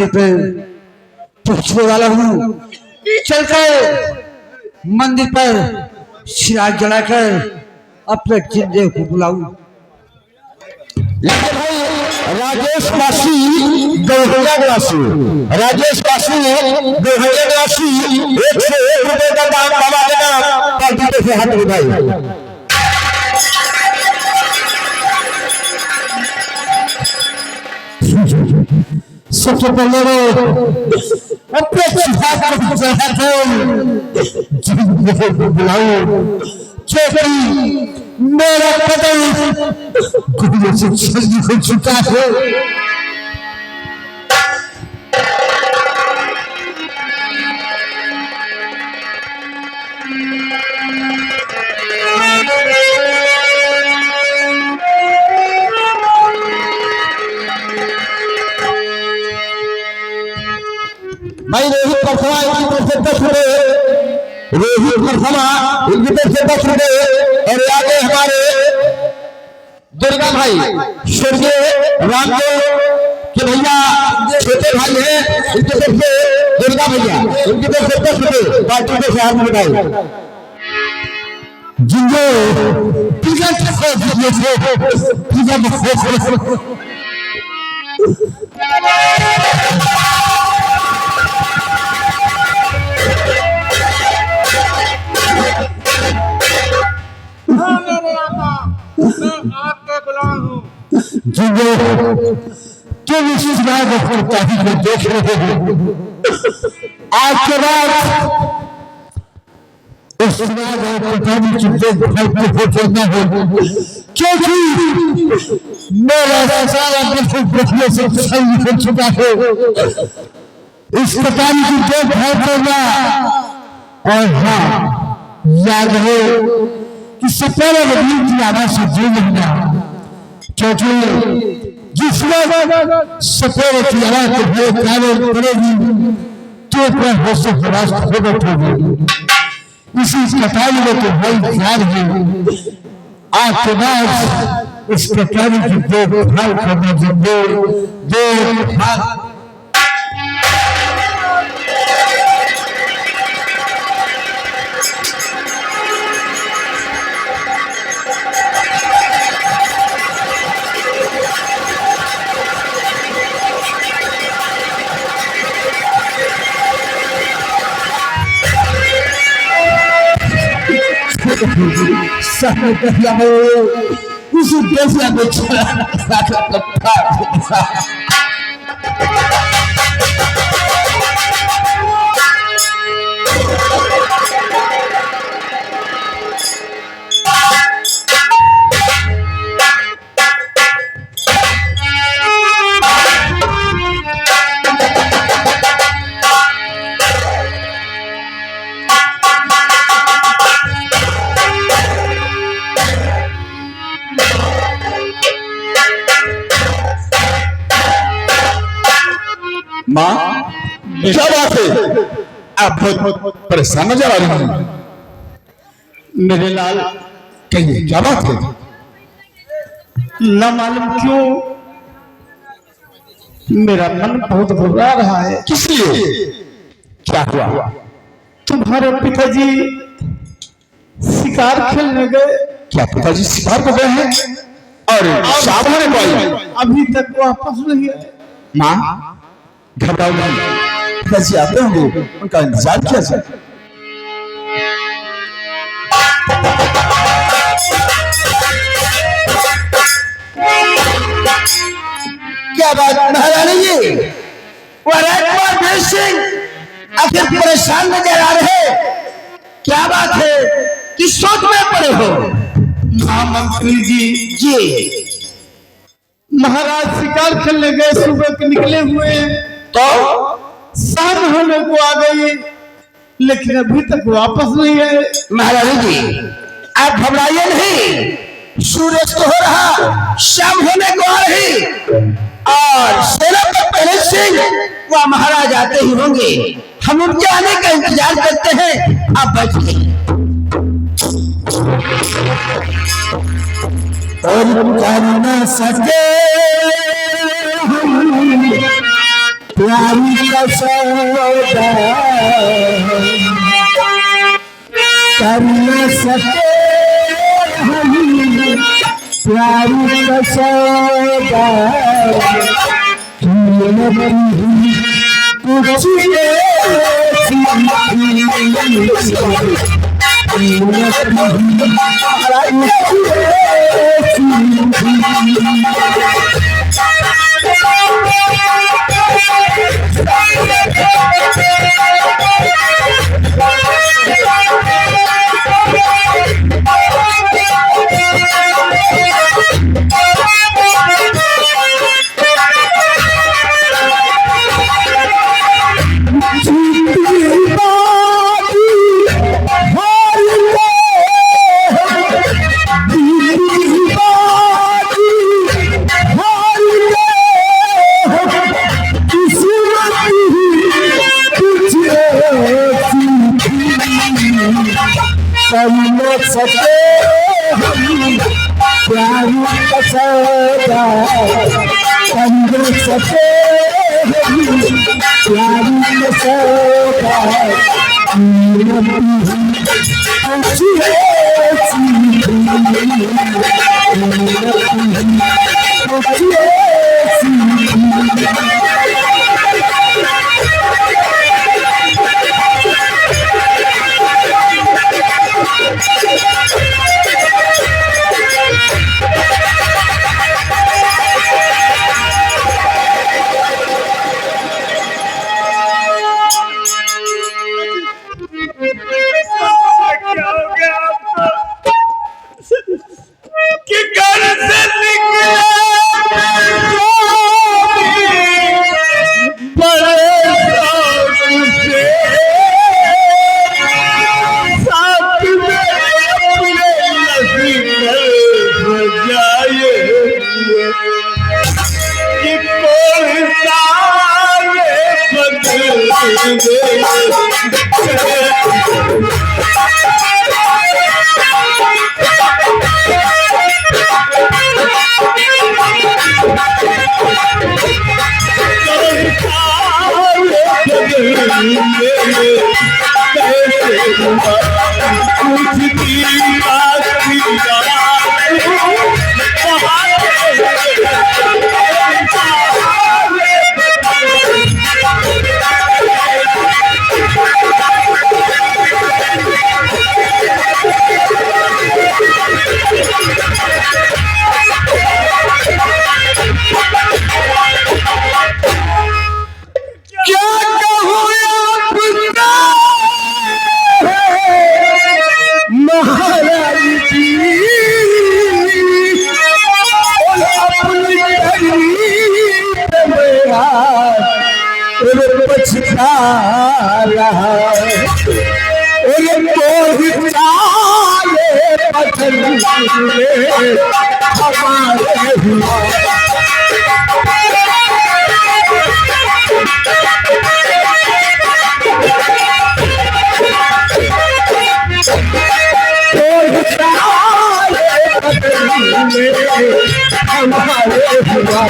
पे पहुंचने वाला हूँ। चलकर मंदिर पर चिराग जलाकर अपने जिंदे को बुलाऊं। राजेश वासी गौहैया निवासी ₹101 का दाम बाबा देना पार्टी से हाथ उठाई। सबसे पहले अपने बुलाऊं क्योंकि मेरा कदम गुरु से हो चुका है। भाई रोहित परसमा इनकी तरफ से 10 रुपए, और आगे हमारे दुर्गा भाई स्वर्गीय रामदेव के भैया छोटे भाई हैं, उनकी तरफ से दुर्गा भैया उनकी तरफ से 10 रुपए पार्टी के शहर में बताए। जिंदो आपका गुलाम हूँ। तुम इस तारीख में देख रहे हो, आज के बाद इस क्योंकि मेरा सारा देखने से सही हो चुका है। इस प्रकार की देखभाल करना, और हाँ याद हो कि सपेरे वकील की आवाज से जो लेना, क्योंकि जिसमें सपेरे की आवाज को भय कानून पड़ेगी तो पर हो से राष्ट्र हो बैठेगी। इसी कटाई में तो भाई ध्यान है। आज के बाद इस कटाई की देखभाल करना देखभाल उसी दशा में माँ क्या बात है? आप बहुत परेशान नजर आ रही हैं। मेरे लाल कहिए क्या बात है? न मालूम क्यों मेरा मन बहुत घबरा रहा है। किस लिए? क्या हुआ? तुम्हारे पिताजी शिकार खेलने गए। क्या पिताजी शिकार को गए हैं? और शाम होने को अभी तक वापस नहीं आए। माँ घबराओ नहीं, पिताजी आते होंगे, उनका इंतजार किया जाए। क्या बात महारानी जी, वीर सिंह आखिर परेशान नजर आ रहे, क्या बात है? किस सोच में पड़े हो? महामंत्री जी महाराज शिकार खेलने गए, सुबह के निकले हुए तो शाम होने को आ गई, लेकिन अभी तक वापस नहीं आए। महारानी जी आप घबराइए नहीं, सूरज तो हो रहा, शाम होने को आ रही, और सेनापति पहले सिंह वह महाराज आते ही होंगे। हम उनके आने का इंतजार करते हैं, आप बैठिए। और कर न सके प्यारी का सौदा कर न सके हम, प्यारी का सौदा कुछ सके हम, प्यारी का सौदा कर सके हम, प्यारी का सौदा पछता रहा पत्थर हमारे हुआ हमारे हुआ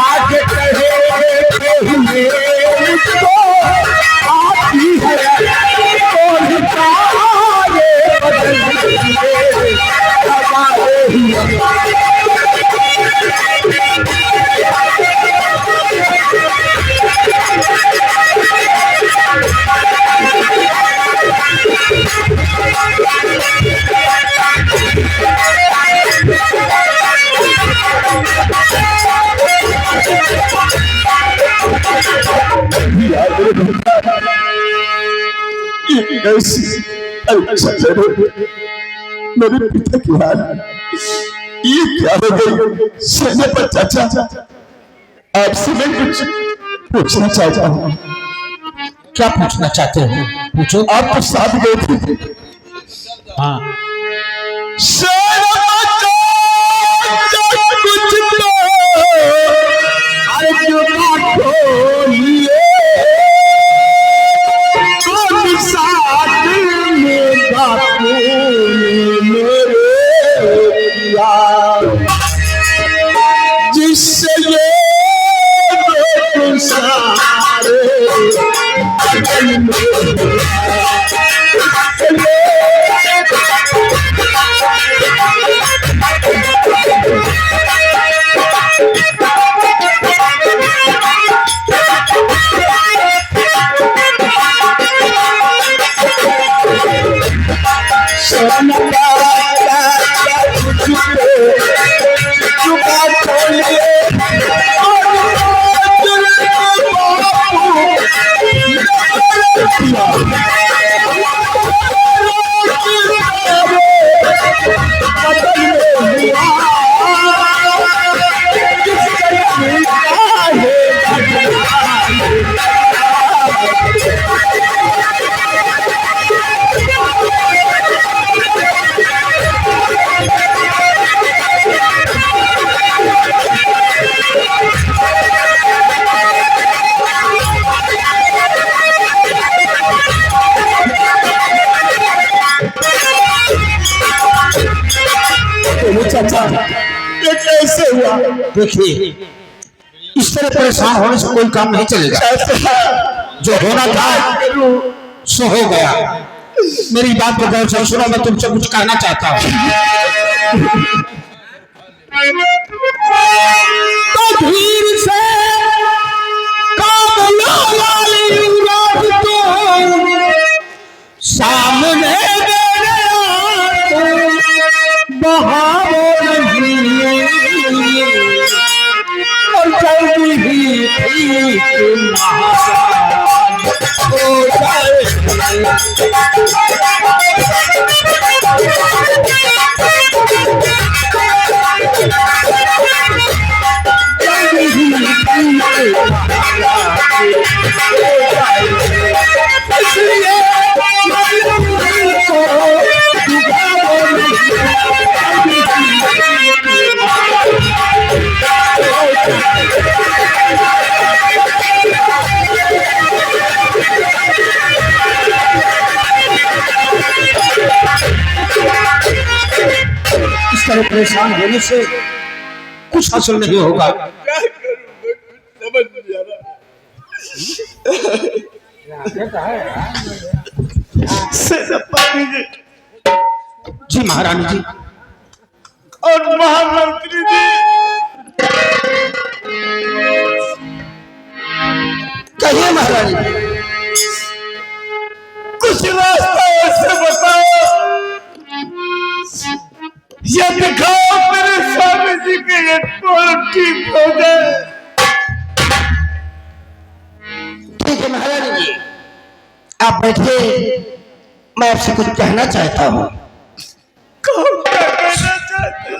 आज कहे हुए मुझको आती है हमारे हुआ मेरे पिता की हाल ये क्या हो गई सेनापति चाचा, आपसे मैं कुछ पूछना चाहता हूँ। क्या पूछना चाहते हो? पूछो। आप तो साथ गए थे। हाँ। जिससे ये चाचा ये कैसे हुआ? देखिए इस तरह परेशान होने से कोई काम नहीं चलेगा। जो होना था सो हो गया। मेरी बात को गौर से सुनो, मैं तुमसे कुछ कहना चाहता हूँ। तो धीर से काबुला वाली रात तो सामने बहावो नहीं और जल्दी ही ठीक हो जाए। इस तरह परेशान होने से कुछ हासिल नहीं होगा। जी महारानी जी और महामंत्री जी, कहिए महारानी। कुछ रास्ता ऐसे बताओ ये दिखाओ मेरे स्वामी जी के ये टोल ठीक हो जाए। ठीक है महारानी जी, आप बैठिए, मैं आपसे कुछ कहना चाहता हूँ। कौन क्या कहना चाहते?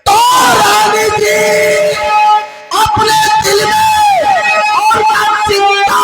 तो रानी जी अपने दिल में और चिंता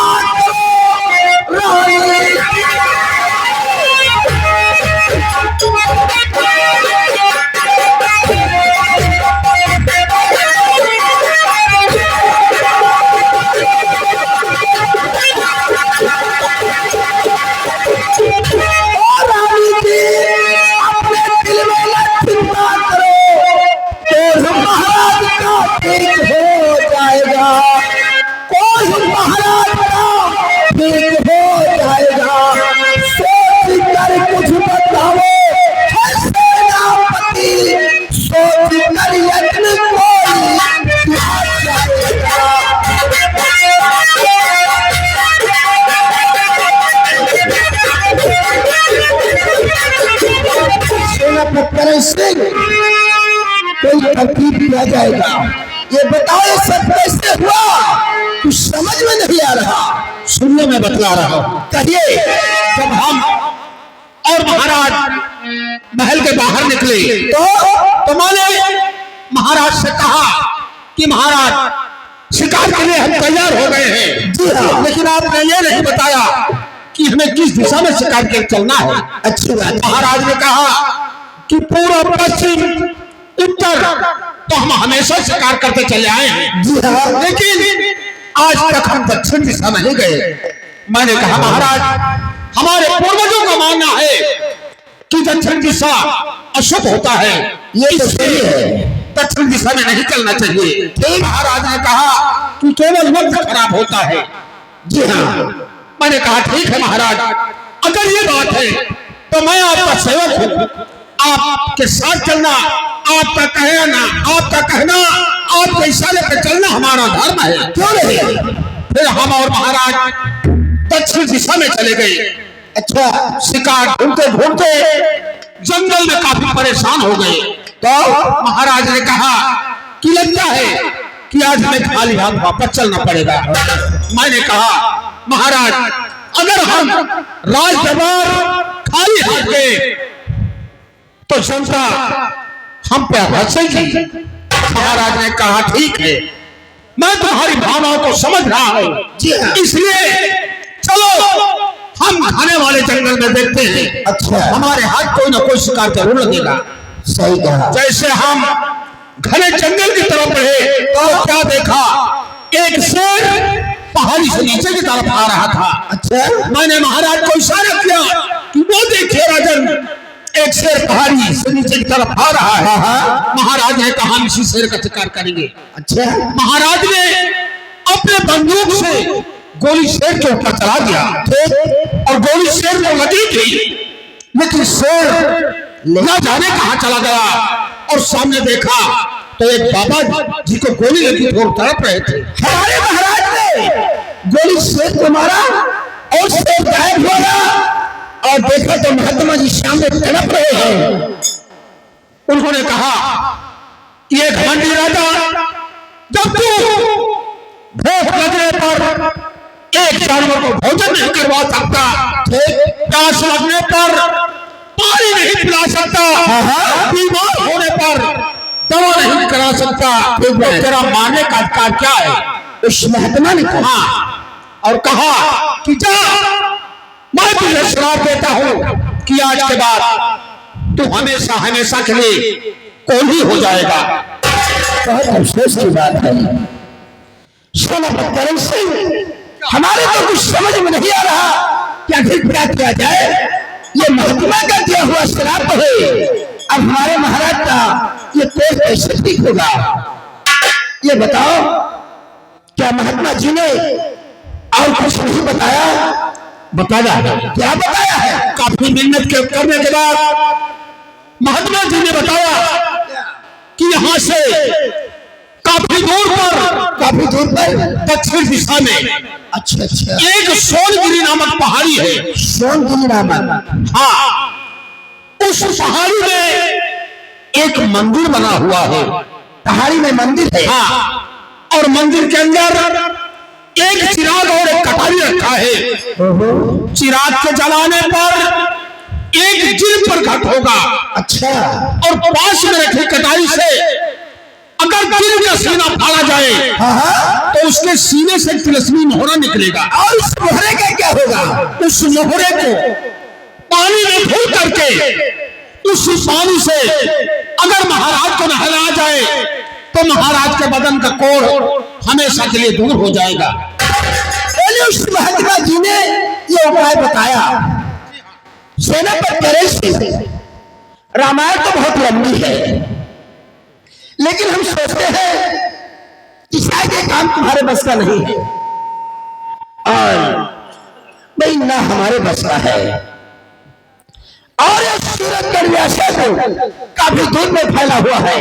कोई तरकीब किया जाएगा। ये बताओ ये सब कैसे हुआ? कुछ समझ में नहीं आ रहा। सुनने में बतला रहा हूँ। कहिए। जब हम और महाराज महल के बाहर निकले तो मैंने महाराज से कहा कि महाराज शिकार के लिए हम तैयार हो गए हैं। जी हाँ। लेकिन आपने ये नहीं बताया कि हमें किस दिशा में शिकार के चलना है। अच्छी बात। महाराज ने कहा कि पूर्व पश्चिम उत्तर तो हम हमेशा शिकार करते चले आए हैं। जी हाँ। लेकिन आज तक हम दक्षिण दिशा में नहीं गए। मैंने कहा महाराज हमारे पूर्वजों का मानना है कि दक्षिण दिशा अशुभ होता है। ये तो सही है, दक्षिण दिशा में नहीं चलना चाहिए। महाराज ने कहा कि केवल वक्त खराब होता है। जी हाँ, मैंने कहा ठीक है महाराज, अगर ये बात है तो मैं आपका सेवक हूँ, आपके साथ चलना, आपका कहना, आपके इशारे पे चलना हमारा धर्म है। क्यों नहीं? फिर हम और महाराज दक्षिण दिशा में चले गए। अच्छा, शिकार ढूंढते ढूंढते जंगल में काफी परेशान हो गए। तो महाराज ने कहा कि लगता है कि आज हमें खाली हाथ वापस चलना पड़ेगा। मैंने कहा महाराज, अगर हम राज दरबार खाली हाथ गए तो जनता हम पे हंसेगी। महाराज ने कहा ठीक है, मैं तुम्हारी भावनाओं को समझ रहा हूं, इसलिए चलो हम खाने वाले जंगल में देखते हैं। अच्छा, हमारे हाथ कोई ना कोई शिकार जरूर लगेगा। सही कहा। जैसे हम घने जंगल की तरफ बढ़े तो क्या देखा, एक शेर पहाड़ी से नीचे की तरफ आ रहा था। अच्छा, मैंने महाराज को इशारा किया कि वो देखिए राजन, एक शेर पहाड़ी से नीचे की तरफ आ रहा है। महाराज ने कहा हम इसी शेर का शिकार करेंगे। अच्छा, महाराज ने अपने बंदूक से गोली शेर के ऊपर चला दिया और गोली शेर को लगी थी, लेकिन शेर न जाने कहां चला गया। और सामने देखा तो एक बाबा जी को गोली लगी थी और तड़प रहे थे। हमारे महाराज ने गोली शेर को मारा और शेर गायब हो गया और देखा तो महात्मा जी सामने तड़प रहे हैं। उन्होंने कहा, ये घमंडी राजा, जब तू भूख लगने पर एक जानवर को भोजन नहीं करवा सकता, प्यास लगने पर पानी नहीं पिला सकता, बीमार होने पर दवा नहीं करा सकता, तो तेरा मारने का अधिकार क्या है? उस महात्मा ने कहा और कहा कि जा, मैं तुझे श्राप देता हूं कि आज के बाद तू हमेशा हमेशा के लिए कोल्ही हो जाएगा। बहुत अफसोस की बात है सोनापत सिंह, हमारे तो कुछ समझ में नहीं आ रहा कि आखिर क्या किया जाए। ये महात्मा का दिया हुआ श्राप है, अब हमारे महाराज का ये कोर्स कैसे ठीक होगा? ये बताओ, क्या महात्मा जी ने और कुछ नहीं बताया? बताया, क्या बताया है? काफी मेहनत करने के बाद महात्मा जी ने बताया कि यहाँ से काफी दूर पर दक्षिण दिशा में अच्छा एक सोनगिरी नामक पहाड़ी है। सोनगिरी नामक? हाँ, उस पहाड़ी में एक मंदिर बना हुआ है। पहाड़ी में मंदिर है? हाँ, और मंदिर के अंदर एक चिराग और एक कटारी रखा है। चिराग के जलाने पर एक जिन पर घट होगा। अच्छा, और पास में रखी कटारी से अगर दिल का सीना फाड़ा जाए तो उसके सीने से तिलस्मी मोहरा निकलेगा। और उस मोहरे का क्या होगा? उस मोहरे को पानी में धुल करके उस पानी से अगर महाराज को नहलाया जाए तो महाराज के बदन का कोढ़ हमेशा के लिए दूर हो जाएगा। उस महात्मा जी ने ये उपाय बताया। सेनापति रामायण तो बहुत लंबी है, लेकिन हम सोचते हैं कि शायद ये काम तुम्हारे बस का नहीं है, और भाई ना हमारे बस का है। और ये सूरजगढ़ व्यासा को काफी दूर में फैला हुआ है।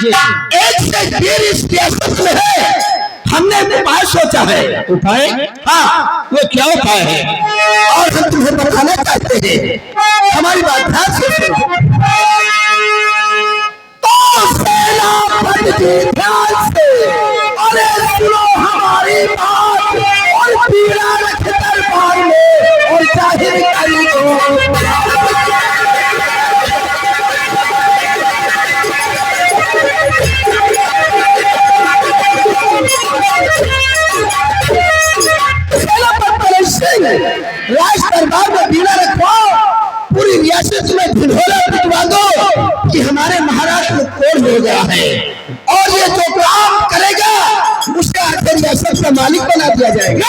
एक से डेढ़ इस रियासत में है। हमने उपाय सोचा है। उपाय? हाँ, वो क्या उपाय है और हम तुम्हें बताना चाहते हैं। हमारी बात ध्यान से सुनो। ध्यान से अरे सुनो हमारी बात और पीड़ा रख दरबार में और जाहिर करी दो। राज दरबार में पीड़ा रखवाओ, पूरी रियासत में ढिढोरा पिटवा दो कि हमारे महाराज को कोढ़ हो गया है, और ये जो काम करेगा उसका रियासत का मालिक बना दिया जाएगा।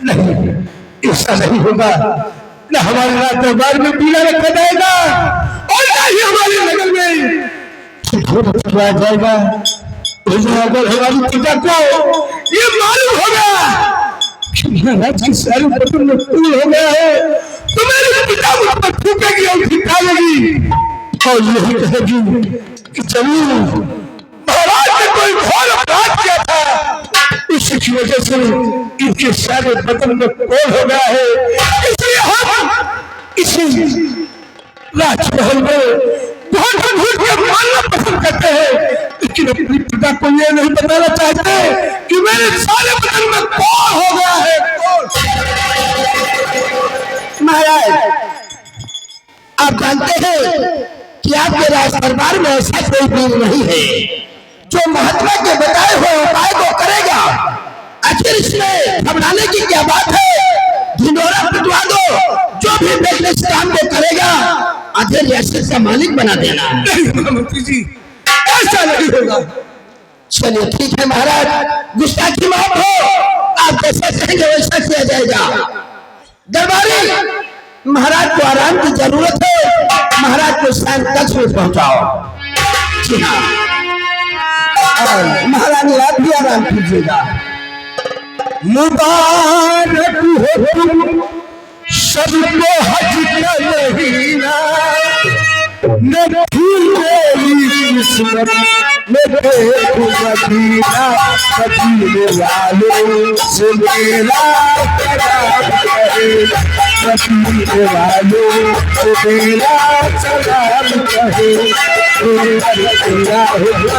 नहीं, ऐसा नहीं होगा। न हमारे राज दरबार में पीड़ा रखा जाएगा और न ही हमारे नगर में ढिढोरा पिटवाया जाएगा। अगर हमारी पिता को ये मालूम होगा कि महाराज की सारी बदन में फूल हो गया है तो मेरे पिता मुझ पर थूकेगी और ठिकाएगी और यही कहेगी कि जरूर महाराज ने कोई घोर अपराध किया था, इसी वजह से इनके सारे बदन में फूल हो गया है, इसलिए हम इसी राजमहल में घूट के मानना पसंद करते हैं, लेकिन अपनी पिता को ये नहीं बताना चाहते कि मेरे सारे बदन में कौन हो गया है। महाराज आप जानते हैं कि आपके राज दरबार में ऐसा कोई वीर नहीं है जो महात्मा के बताए हुए उपाय को करेगा। आखिर इसमें घबराने की क्या बात है, ढिंडोरा पिटवा दो, जो भी बेटे इस काम को करेगा आखिर रियासत का मालिक बना देना। नहीं महामंत्री जी, ऐसा नहीं होगा। चलिए ठीक है महाराज, गुस्ताखी माफ हो, आप जैसा कहेंगे वैसा किया जाएगा। दरबारी महाराज को आराम की जरूरत है, महाराज को शांत कक्ष में पहुंचाओ। जी हाँ, महारानी आप भी आराम कीजिएगा। मुबारक हो तुम सबको हज का महीना, मेरी किस्मत में देखो मदीना, मदीने वालों से मेरा सलाम कहे, मदीने वालों से मेरा सलाम कहे, अल्लाह मदीना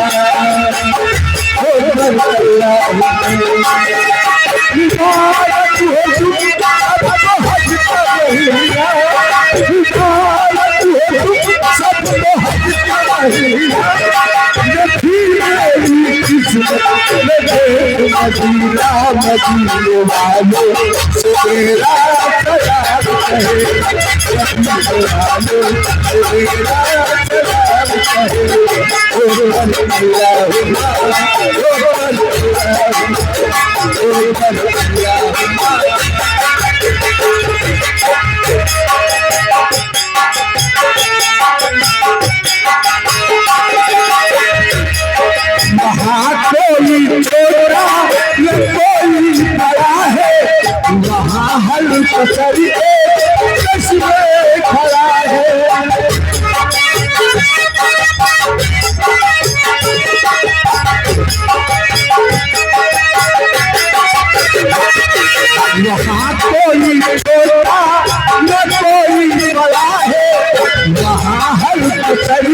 मदीने वालों से मेरा सलाम कहे, मदीने वालों से मेरा सलाम वहाँ कोई छोटा न कोई बड़ा है, वहाँ हल पसर खड़ा है। वहाँ कोई छोटा न कोई बड़ा है, वहाँ हल पसर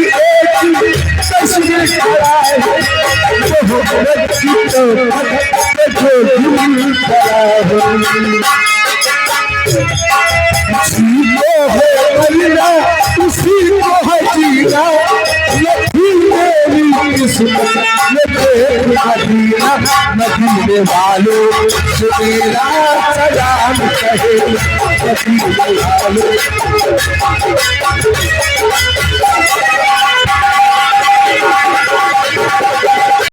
तस्वीर खड़ा है। उसी को है जीना, मदीने वालों से मेरा सलाम कहे, मदीने वालों